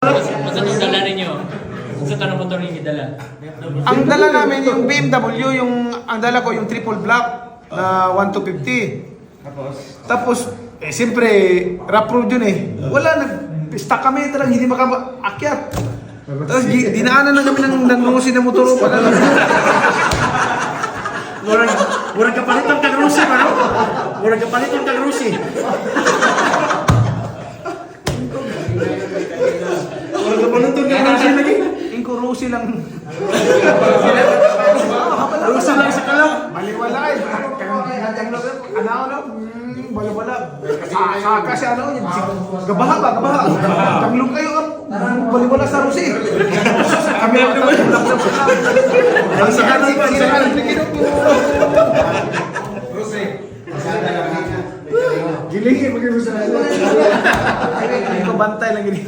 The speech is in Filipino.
Masa itong dala ninyo? Sa tanong motor ninyo dala? Ang dala namin yung BMW, ang dala ko yung triple black na 1250. Tapos, siyempre, rough road yun eh. Wala, nag-stuck kami talagang hindi makaakyat. Tapos, dinaanan na kami ng nangusin na motor. Murag kapalitan kag Rusi ba no? Murag kapalitan kag Rusi. Murag kapalitan kag Rusi lagi. Ingko Rusi lang. Rusi lang sa kalab. Baliwala eh. Ano? Baliwala. Kasi ano, gabaha ba? Gabaha. Tanglong kayo baliwala sa Rusi. Kami lang naman. Ang sakanan pa sa Rusi. Gilingi, magiging sa nila. Ay, ko bantay lang gini.